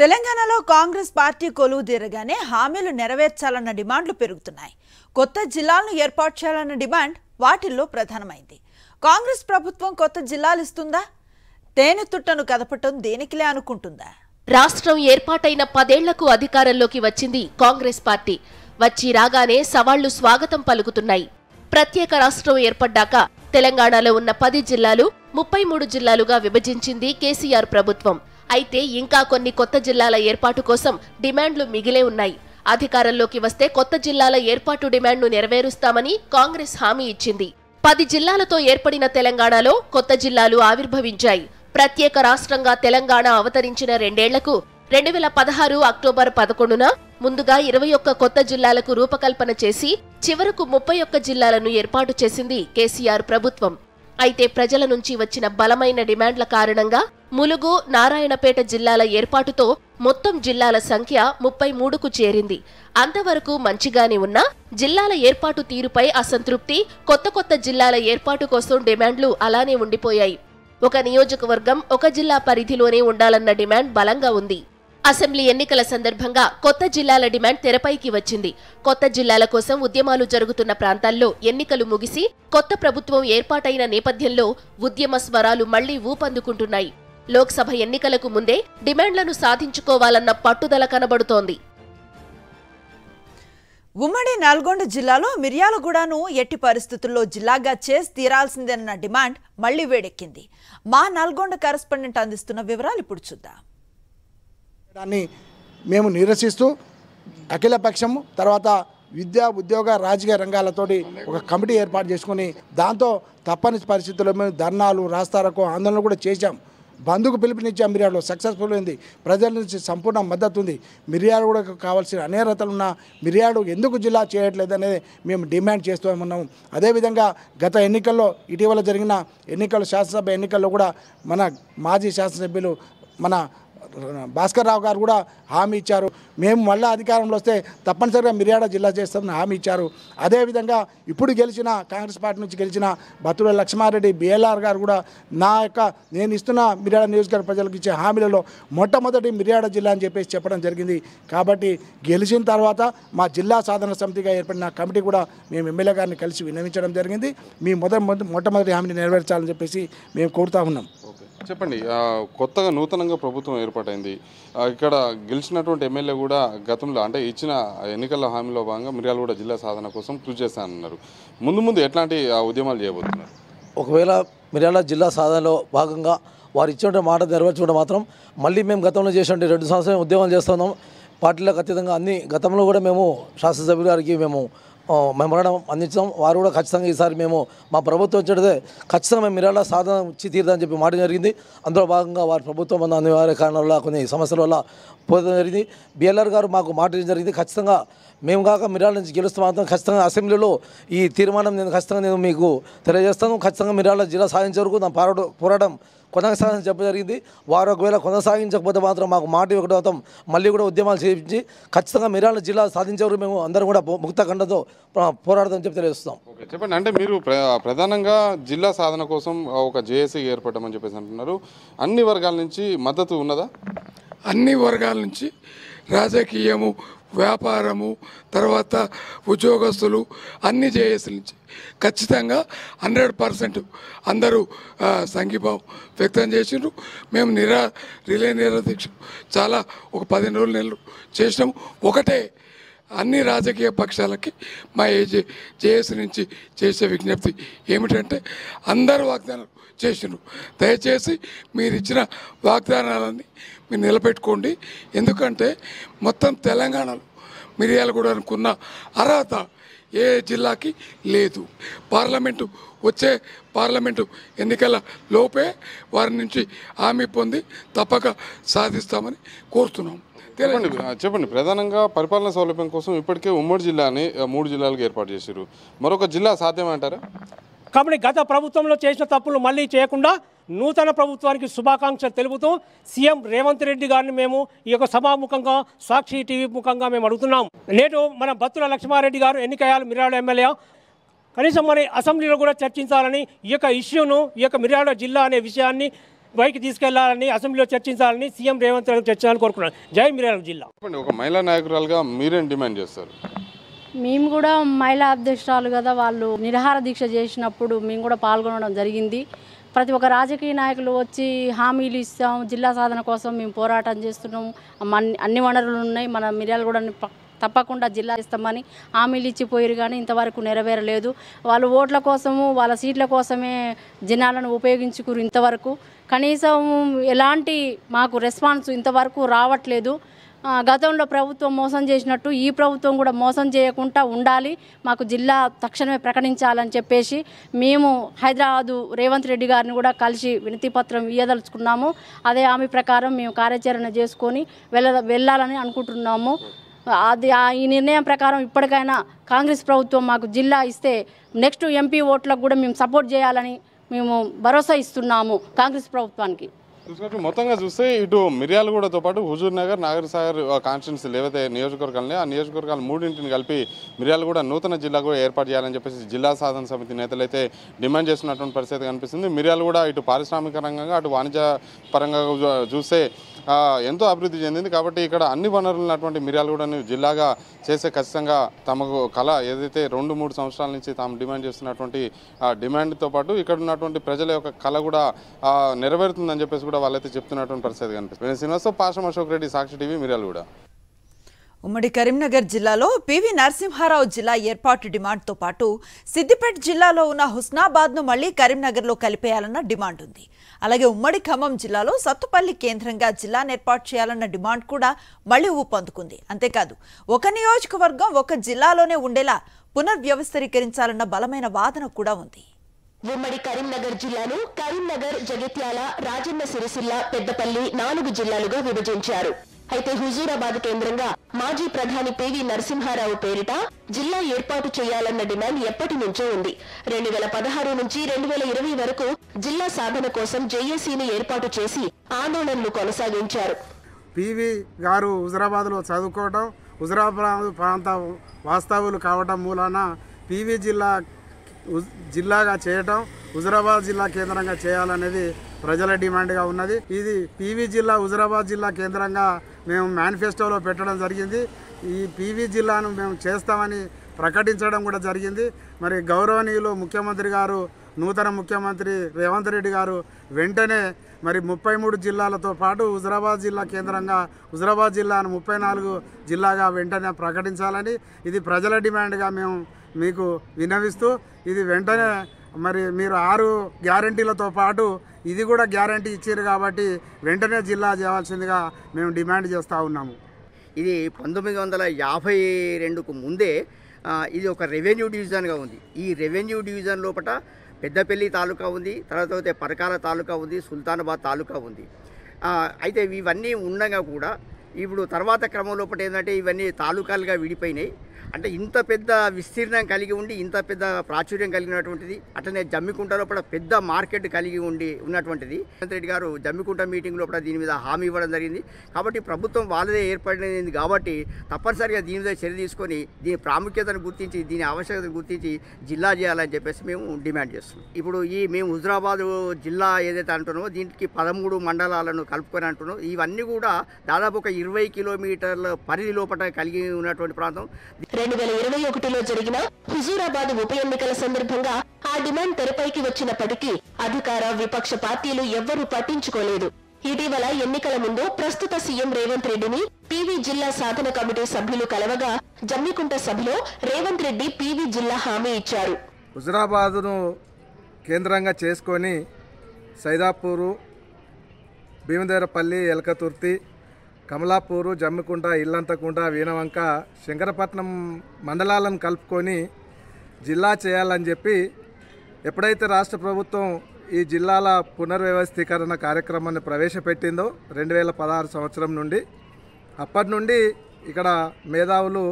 తెలంగాణలో కాంగ్రెస్ పార్టీ కొలువు తీరగానే హామీలు నెరవేర్చాలన్న డిమాండ్లు పెరుగుతున్నాయి. కొత్త జిల్లాలను ఏర్పాటు చేయాలన్న డిమాండ్ వాటిల్లో ప్రధానమైంది. కాంగ్రెస్ ప్రభుత్వం కొత్త జిల్లాలు ఇస్తుందా? తేనెతుట్టను కదపటం దేనికిలే అనుకుంటుందా? రాష్ట్రం ఏర్పాటైన 10 ఏళ్లకు అధికారంలోకి వచ్చింది కాంగ్రెస్ పార్టీ. వచ్చి రాగానే సవాళ్లు స్వాగతం పలుకుతున్నాయి. ప్రత్యేక రాష్ట్రం ఏర్పడ్డాక తెలంగాణలో ఉన్న 10 జిల్లాలు 33 జిల్లాలుగా విభజించింది కేసీఆర్ ప్రభుత్వం. అయితే ఇంకా కొన్ని కొత్త జిల్లాల ఏర్పాటు కోసం డిమాండ్లు మిగిలే ఉన్నాయి. అధికారంలోకి వస్తే కొత్త జిల్లాల ఏర్పాటు డిమాండ్ను నెరవేరుస్తామని కాంగ్రెస్ హామీ ఇచ్చింది. 10 జిల్లాలతో ఏర్పడిన తెలంగాణలో కొత్త జిల్లాలు ఆవిర్భవించాయి. ప్రత్యేక రాష్ట్రంగా తెలంగాణ అవతరించిన 2 ఏళ్లకు 2016 అక్టోబర్ 11న ముందుగా 21 కొత్త జిల్లాలకు రూపకల్పన చేసి చివరకు 31 జిల్లాలను ఏర్పాటు చేసింది కేసీఆర్ ప్రభుత్వం. అయితే ప్రజల నుంచి వచ్చిన బలమైన డిమాండ్ల కారణంగా ములుగు, నారాయణపేట జిల్లాల ఏర్పాటుతో మొత్తం జిల్లాల సంఖ్య 33కు చేరింది. అంతవరకు మంచిగానే ఉన్నా జిల్లాల ఏర్పాటు తీరుపై అసంతృప్తి, కొత్త జిల్లాల ఏర్పాటు కోసం డిమాండ్లు అలానే ఉండిపోయాయి. ఒక నియోజకవర్గం ఒక జిల్లా పరిధిలోనే ఉండాలన్న డిమాండ్ బలంగా ఉంది. అసెంబ్లీ ఎన్నికల సందర్భంగా కొత్త జిల్లాల డిమాండ్ తెరపైకి వచ్చింది. కొత్త జిల్లాల కోసం ఉద్యమాలు జరుగుతున్న ప్రాంతాల్లో ఎన్నికలు ముగిసి కొత్త ప్రభుత్వం ఏర్పాటైన నేపథ్యంలో ఉద్యమ స్వరాలు మళ్లీ ఊపందుకుంటున్నాయి. లోక్సభ ఎన్నికలకు ముందే డిమాండ్లను సాధించుకోవాలన్న పట్టుదల కనబడుతోంది. ఉమ్మడి నల్గొండ జిల్లాలో మిర్యాలగూడను ఎట్టి పరిస్థితుల్లో జిల్లాగా చేసి తీరాల్సిందేనన్న డిమాండ్ మళ్లీ వేడెక్కింది. మా నల్గొండ కరెస్పాండెంట్ అందిస్తున్న వివరాలు ఇప్పుడు చూద్దాం. మేము నిరసిస్తూ అఖిలపక్షము తర్వాత విద్యా ఉద్యోగ రాజకీయ రంగాలతోటి ఒక కమిటీ ఏర్పాటు చేసుకుని దాంతో తప్పని పరిస్థితుల్లో మేము ధర్నాలు, రాస్తారోకో, ఆందోళనలు కూడా చేశాం. బంధుకు పిలుపునిచ్చాం. మిర్యాలలో సక్సెస్ఫుల్ అయింది. ప్రజల నుంచి సంపూర్ణ మద్దతు ఉంది. మిర్యాలు కూడా కావాల్సిన అనేకతలు ఉన్న మిర్యాలు ఎందుకు జిల్లా చేయట్లేదు అనేది మేము డిమాండ్ చేస్తూ ఉన్నాము. అదేవిధంగా గత ఎన్నికల్లో ఇటీవల జరిగిన శాసనసభ ఎన్నికల్లో కూడా మన మాజీ శాసనసభ్యులు మన భాస్కర్ రావు గారు కూడా హామీ ఇచ్చారు. మేము మళ్ళీ అధికారంలో వస్తే తప్పనిసరిగా మిర్యాడ జిల్లా చేస్తామని హామీ ఇచ్చారు. అదేవిధంగా ఇప్పుడు గెలిచిన కాంగ్రెస్ పార్టీ నుంచి గెలిచిన బత్తుల లక్ష్మారెడ్డి బిఎల్ఆర్ గారు కూడా నేను ఇస్తున్న మిర్యాడ నియోజకవర్గ ప్రజలకు ఇచ్చే హామీలలో మొట్టమొదటి మిర్యాడ జిల్లా అని చెప్పడం జరిగింది. కాబట్టి గెలిచిన తర్వాత మా జిల్లా సాధన సమితిగా ఏర్పడిన కమిటీ కూడా మేము ఎమ్మెల్యే గారిని కలిసి విన్నవించడం జరిగింది. మీ మొట్టమొదటి హామీని నెరవేర్చాలని చెప్పేసి మేము కోరుతా ఉన్నాం. చెప్పండి, కొత్తగా నూతనంగా ప్రభుత్వం ఏర్పాటైంది. ఇక్కడ గెలిచినటువంటి ఎమ్మెల్యే కూడా గతంలో అంటే ఇచ్చిన ఎన్నికల హామీలో భాగంగా మిర్యాలగూడ జిల్లా సాధన కోసం కృషి చేస్తానన్నారు. ముందు ఎట్లాంటి ఉద్యమాలు చేయబోతున్నారు? ఒకవేళ మిర్యాల జిల్లా సాధనలో భాగంగా వారు ఇచ్చిన మాట నెరవేర్చుకుంటే మాత్రం మళ్ళీ మేము గతంలో చేసినట్టు 2 సంవత్సరాలు ఉద్యమాలు చేస్తున్నాం. పార్టీలకు అతీతంగా అన్ని గతంలో కూడా మేము శాసనసభ్యుల గారికి మేము మెమోరాండం అందించాం. వారు కూడా ఖచ్చితంగా ఈసారి మేము మా ప్రభుత్వం వచ్చేదే ఖచ్చితంగా మేము మిర్యాల సాధన ఇచ్చి తీరుదని చెప్పి మాట జరిగింది. అందులో భాగంగా వారి ప్రభుత్వం అన్న అనివార్య కారణాల వల్ల కొన్ని సమస్యల వల్ల పోవడం జరిగింది. బిఎల్ఆర్ గారు మాకు మాట జరిగింది. ఖచ్చితంగా మేము కాక మిర్యాల నుంచి గెలుస్తూ మాత్రం ఖచ్చితంగా అసెంబ్లీలో ఈ తీర్మానం నేను మీకు తెలియజేస్తాను. ఖచ్చితంగా మిర్యాల జిల్లా సాధించే వరకు నా పోరాటం కొనసాగించడం చెప్పడం జరిగింది. వారు ఒకవేళ కొనసాగించకపోతే మాత్రం మాకు మాట ఒకటి అవుతాం. మళ్ళీ కూడా ఉద్యమాలు చేయించి ఖచ్చితంగా మిర్యాల జిల్లా సాధించేవారు మేము అందరం కూడా ముక్త ఖండంతో పోరాడదామని చెప్పి తెలియజేస్తాం. చెప్పండి, అంటే మీరు ప్రధానంగా జిల్లా సాధన కోసం ఒక జేఏసీ ఏర్పడమని చెప్పేసి అంటున్నారు. అన్ని వర్గాల నుంచి మద్దతు ఉన్నదా? అన్ని వర్గాల నుంచి, రాజకీయము, వ్యాపారము, తర్వాత ఉద్యోగస్తులు, అన్ని జేఏసీల నుంచి ఖచ్చితంగా 100% అందరూ సంఘీభావం వ్యక్తం చేసిండ్రు. మేము రిలే నిరాదీక్ష చాలా ఒక 15 నెలలు చేసినాము. ఒకటే అన్ని రాజకీయ పక్షాలకి మా జేఏసీ నుంచి చేసే విజ్ఞప్తి ఏమిటంటే అందరూ వాగ్దానాలు చేసిండ్రు. దయచేసి మీరు ఇచ్చిన వాగ్దానాలన్నీ మీరు నిలబెట్టుకోండి. ఎందుకంటే మొత్తం తెలంగాణలో మిర్యాలగూడ అనుకున్న అర్హత ఏ జిల్లాకి లేదు. పార్లమెంటు ఎన్నికల లోపే వారి నుంచి హామీ పొంది తప్పక సాధిస్తామని కోరుతున్నాం. చెప్పండి, ప్రధానంగా పరిపాలనా సౌలభ్యం కోసం ఇప్పటికే ఉమ్మడి జిల్లాని 3 జిల్లాలకు ఏర్పాటు చేశారు. మరొక జిల్లా సాధ్యమంటారా? కాబట్టి గత ప్రభుత్వంలో చేసిన తప్పులు మళ్ళీ చేయకుండా నూతన ప్రభుత్వానికి శుభాకాంక్షలు తెలుపుతూ సీఎం రేవంత్ రెడ్డి గారిని మేము ఈ యొక్క సభాముఖంగా సాక్షి టీవీ ముఖంగా మేము అడుగుతున్నాం. నేడు మన బత్తుల లక్ష్మారెడ్డి గారు ఎన్నికయ్యారు మిర్యాల ఎమ్మెల్యే. కనీసం మన అసెంబ్లీలో కూడా చర్చించాలని ఈ యొక్క ఇష్యూను, ఈ యొక్క మిర్యాల జిల్లా అనే విషయాన్ని పైకి తీసుకెళ్లాలని, అసెంబ్లీలో చర్చించాలని సీఎం రేవంత్ రెడ్డి చర్చించాలని కోరుకున్నాను. జై మిర్యాలగూడ జిల్లా. ఒక మహిళా నాయకురాలుగా మీరేం డిమాండ్ చేస్తారు? మేము కూడా మహిళా అధ్యక్షురాలు కదా, వాళ్ళు నిరాహార దీక్ష చేసినప్పుడు మేము కూడా పాల్గొనడం జరిగింది. ప్రతి ఒక్క రాజకీయ నాయకులు వచ్చి హామీలు ఇస్తాం, జిల్లా సాధన కోసం మేము పోరాటం చేస్తున్నాం, అన్ని వనరులు ఉన్నాయి, మన మిర్యాలగూడని తప్పకుండా జిల్లా ఇస్తామని హామీలు ఇచ్చిపోయారు, కానీ ఇంతవరకు నెరవేరలేదు. వాళ్ళు ఓట్ల కోసము, వాళ్ళ సీట్ల కోసమే జనాలను ఉపయోగించుకురు. ఇంతవరకు కనీసం ఎలాంటి మాకు రెస్పాన్స్ ఇంతవరకు రావట్లేదు. గతంలో ప్రభుత్వం మోసం చేసినట్టు ఈ ప్రభుత్వం కూడా మోసం చేయకుండా ఉండాలి, మాకు జిల్లా తక్షణమే ప్రకటించాలని చెప్పేసి మేము హైదరాబాదు రేవంత్ రెడ్డి గారిని కూడా కలిసి వినతిపత్రం ఇవ్వదలుచుకున్నాము. అదే హామీ ప్రకారం మేము కార్యాచరణ చేసుకొని వెళ్ళాలని అనుకుంటున్నాము. ఈ నిర్ణయం ప్రకారం ఇప్పటికైనా కాంగ్రెస్ ప్రభుత్వం మాకు జిల్లా ఇస్తే నెక్స్ట్ ఎంపీ ఓట్లకు కూడా మేము సపోర్ట్ చేయాలని మేము భరోసా ఇస్తున్నాము కాంగ్రెస్ ప్రభుత్వానికి. మొత్తంగా చూస్తే ఇటు మిర్యాలగూడతో పాటు హుజూర్ నగర్, నాగర్ సాగర్ కాన్స్టిట్యున్సీలు ఏవైతే నియోజకవర్గాలని ఆ నియోజకవర్గాలు మూడింటిని కలిపి మిర్యాలగూడ నూతన జిల్లా కూడా ఏర్పాటు చేయాలని చెప్పేసి జిల్లా సాధన సమితి నేతలు అయితే డిమాండ్ చేస్తున్నటువంటి పరిస్థితి కనిపిస్తుంది. మిర్యాలగూడ ఇటు పారిశ్రామిక రంగంగా అటు వాణిజ్య పరంగా చూస్తే ఎంతో అభివృద్ధి చెందింది. కాబట్టి ఇక్కడ అన్ని వనరులు ఉన్నటువంటి మిర్యాలగూడని జిల్లాగా చేసే ఖచ్చితంగా తమకు కళ ఏదైతే 2-3 సంవత్సరాల నుంచి తాము డిమాండ్ చేస్తున్నటువంటి డిమాండ్తో పాటు ఇక్కడ ఉన్నటువంటి ప్రజల యొక్క కళ కూడా నెరవేరుతుందని చెప్పేసి కూడా వాళ్ళైతే చెప్తున్నటువంటి పరిస్థితి కనిపిస్తుంది. శ్రీనివాస పాషం అశోక్ రెడ్డి, సాక్షి టీవీ, మిర్యాలగూడ. ఉమ్మడి కరీంనగర్ జిల్లాలో పివి నరసింహారావు జిల్లా ఏర్పాటు డిమాండ్తో పాటు సిద్దిపేట జిల్లాలో ఉన్న హుస్నాబాద్ను మళ్లీ కరీంనగర్లో కలిపేయాలన్న డిమాండ్ ఉంది. అలాగే ఉమ్మడి ఖమ్మం జిల్లాలో సత్తుపల్లి కేంద్రంగా జిల్లాను ఏర్పాటు చేయాలన్న డిమాండ్ కూడా మళ్లీ ఊపందుకుంది. అంతేకాదు ఒక నియోజకవర్గం ఒక జిల్లాలోనే ఉండేలా పునర్వ్యవస్థీకరించాలన్న బలమైన వాదన కూడా ఉంది. ఉమ్మడి కరీంనగర్ జిల్లాను కరీంనగర్, జగిత్యాల, రాజన్న సిరిసిల్ల, పెద్దపల్లి 4 జిల్లాలుగా విభజించారు. అయితే హుజూరాబాద్ కేంద్రంగా మాజీ ప్రధాని పివి నరసింహారావు పేరిట జిల్లా ఏర్పాటు చేయాలన్న డిమాండ్ ఎప్పటి నుంచో ఉంది. 2016 నుంచి 2020 వరకు జిల్లా సాధన కోసం జేఏసీని ఏర్పాటు చేసి ఆందోళనలు కొనసాగించారు. పివి గారు హుజూరాబాద్లో చదువుకోవడం, హుజూరాబాద్ ప్రాంత వాస్తవులు కావడం మూలాన పివి జిల్లాగా చేయటం, హుజూరాబాద్ జిల్లా కేంద్రంగా చేయాలనేది ప్రజల డిమాండ్గా ఉన్నది. ఇది పివి జిల్లా హుజూరాబాద్ జిల్లా కేంద్రంగా మేము మేనిఫెస్టోలో పెట్టడం జరిగింది. ఈ పివి జిల్లాను మేము చేస్తామని ప్రకటించడం కూడా జరిగింది. మరి గౌరవనీయులు ముఖ్యమంత్రి గారు, నూతన ముఖ్యమంత్రి రేవంత్ రెడ్డి గారు వెంటనే మరి 33 జిల్లాలతో పాటు హుజూరాబాద్ జిల్లా కేంద్రంగా హుజూరాబాద్ జిల్లాను 34 జిల్లాగా వెంటనే ప్రకటించాలని ఇది ప్రజల డిమాండ్గా మేము మీకు విన్నవిస్తూ, ఇది వెంటనే మరి మీరు 6 గ్యారంటీలతో పాటు ఇది కూడా గ్యారంటీ ఇచ్చారు కాబట్టి వెంటనే జిల్లా చేయాల్సిందిగా మేము డిమాండ్ చేస్తూ ఉన్నాము. ఇది 1952కు ముందే ఇది ఒక రెవెన్యూ డివిజన్గా ఉంది. ఈ రెవెన్యూ డివిజన్ లోపల పెద్దపల్లి తాలూకా ఉంది, తర్వాత పరకాల తాలూకా ఉంది, సుల్తానాబాద్ తాలూకా ఉంది. అయితే ఇవన్నీ ఉండగా కూడా ఇప్పుడు తర్వాత క్రమం లోపల ఏంటంటే ఇవన్నీ తాలూకాలుగా విడిపోయినాయి. అంటే ఇంత పెద్ద విస్తీర్ణం కలిగి ఉండి ఇంత పెద్ద ప్రాచుర్యం కలిగినటువంటిది, అట్లనే జమ్మికుంట లోపల పెద్ద మార్కెట్ కలిగి ఉన్నటువంటిది. రేవంత్ రెడ్డి గారు జమ్మికుంట మీటింగ్ లోపల దీని మీద హామీ ఇవ్వడం జరిగింది. కాబట్టి ప్రభుత్వం వాళ్ళదే ఏర్పడింది కాబట్టి తప్పనిసరిగా దీని మీద చర్య తీసుకొని దీని ప్రాముఖ్యతను గుర్తించి దీని ఆవశ్యకతను గుర్తించి జిల్లా చేయాలని చెప్పేసి మేము డిమాండ్ చేస్తున్నాం. ఇప్పుడు మేము హుజూరాబాద్ జిల్లా ఏదైతే అంటున్నామో దీనికి 13 మండలాలను కలుపుకొని అంటున్నాం. ఇవన్నీ కూడా దాదాపు ఒక 20 కిలోమీటర్ల పరిధి లోపల కలిగి ఉన్నటువంటి ప్రాంతం. 2021లో జరిగిన హుజూరాబాద్ ఉప ఎన్నికల సందర్భంగా ఆ డిమాండ్ తెరపైకి వచ్చినప్పటికీ అధికార విపక్ష పార్టీలు ఎవ్వరూ పట్టించుకోలేదు. ఇటీవల ఎన్నికల ముందు ప్రస్తుత సీఎం రేవంత్ రెడ్డిని పివి జిల్లా సాధన కమిటీ సభ్యులు కలవగా జమ్మికుంట సభలో రేవంత్ రెడ్డి పివి జిల్లా హామీ ఇచ్చారు. హుజూరాబాద్ను కేంద్రంగా చేసుకొని సైదాపూరు, భీమదేవరపల్లి, ఎలకతుర్తి, కమలాపూరు, జమ్మికుంట, ఇల్లంతకుంట, వీణవంక, శంకరపట్నం మండలాలను కలుపుకొని జిల్లా చేయాలని చెప్పి ఎప్పుడైతే రాష్ట్ర ప్రభుత్వం ఈ జిల్లాల పునర్వ్యవస్థీకరణ కార్యక్రమాన్ని ప్రవేశపెట్టిందో 2016 సంవత్సరం నుండి, అప్పటి నుండి ఇక్కడ మేధావులు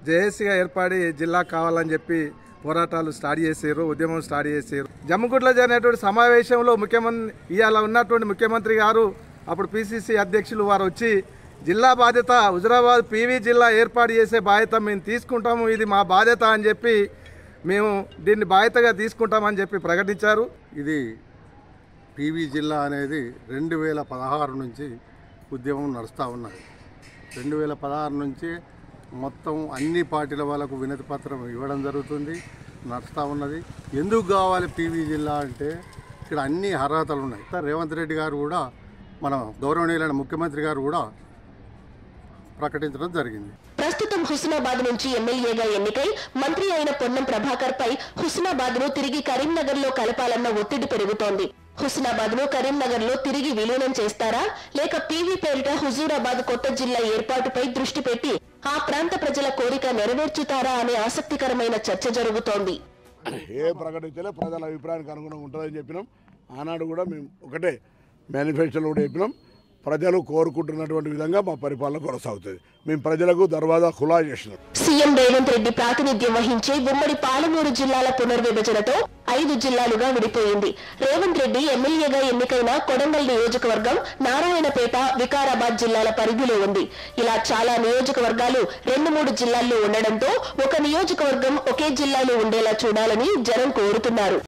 జేఏసీగా ఏర్పడి జిల్లా కావాలని చెప్పి పోరాటాలు స్టార్ట్ చేసారు, ఉద్యమం స్టార్ట్ చేసారు. జమ్మికుంటలో జరిగినటువంటి సమావేశంలో ఇవాళ ఉన్నటువంటి ముఖ్యమంత్రి గారు, అప్పుడు పిసిసి అధ్యక్షులు వారు వచ్చి జిల్లా బాధ్యత హుజూరాబాద్ పివి జిల్లా ఏర్పాటు చేసే బాధ్యత మేము తీసుకుంటాము, ఇది మా బాధ్యత అని చెప్పి మేము దీన్ని బాధ్యతగా తీసుకుంటామని చెప్పి ప్రకటించారు. ఇది పీవీ జిల్లా అనేది 2016 నుంచి ఉద్యమం నడుస్తూ ఉన్నది. 2016 నుంచి మొత్తం అన్ని పార్టీల వాళ్ళకు వినతి పత్రం ఇవ్వడం జరుగుతుంది, నడుస్తూ ఉన్నది. ఎందుకు కావాలి పీవీ జిల్లా అంటే ఇక్కడ అన్ని అర్హతలు ఉన్నాయి. రేవంత్ రెడ్డి గారు కూడా, మన గౌరవనీయులైన ముఖ్యమంత్రి గారు కూడా ప్రకటించడం జరిగింది. ప్రస్తుతం హుస్నాబాద్ నుంచి ఎమ్మెల్యేగా ఎన్నికై మంత్రి అయిన పొన్నం ప్రభాకర్ పై హుస్నాబాద్ ను తిరిగి కరీంనగర్ లో కలపాలన్న ఒత్తిడి పెరుగుతోంది. హుస్నాబాద్ ను కరీంనగర్ లో తిరిగి విలీనం చేస్తారా, లేక పీవీ పేరిట హుజూరాబాద్ కొత్త జిల్లా ఏర్పాటుపై దృష్టి పెట్టి ఆ ప్రాంత ప్రజల కోరిక నెరవేర్చుతారా అనే ఆసక్తికరమైన చర్చ జరుగుతోంది. ఏ ప్రకటించలే, ప్రజల అభిప్రాయానికి అనుగుణంగా ఉంటుందని చెప్పినాం. ఆనాడు కూడా మేము ఒకటే మేనిఫెస్టోలో కూడా చెప్పినాం, ప్రజలు కోరుకుంటున్నటువంటి విధంగా మా పరిపాలన కొనసాగుతుంది. మేము ప్రజలకు దర్వాజా ఖులా చేసినాం. సీఎం రేవంత్ రెడ్డి ప్రాతినిధ్యం వహించే ఉమ్మడి పాలమూరు జిల్లాల పునర్విభజనతో 5 జిల్లాలుగా విడిపోయింది. రేవంత్ రెడ్డి ఎమ్మెల్యేగా ఎన్నికైన కొడంగల్ నియోజకవర్గం, నారాయణపేట, వికారాబాద్ జిల్లాల పరిధిలో ఉంది. ఇలా చాలా నియోజకవర్గాలు 2-3 జిల్లాల్లో ఉండడంతో ఒక నియోజకవర్గం ఒకే జిల్లాలో ఉండేలా చూడాలని జనం కోరుతున్నారు.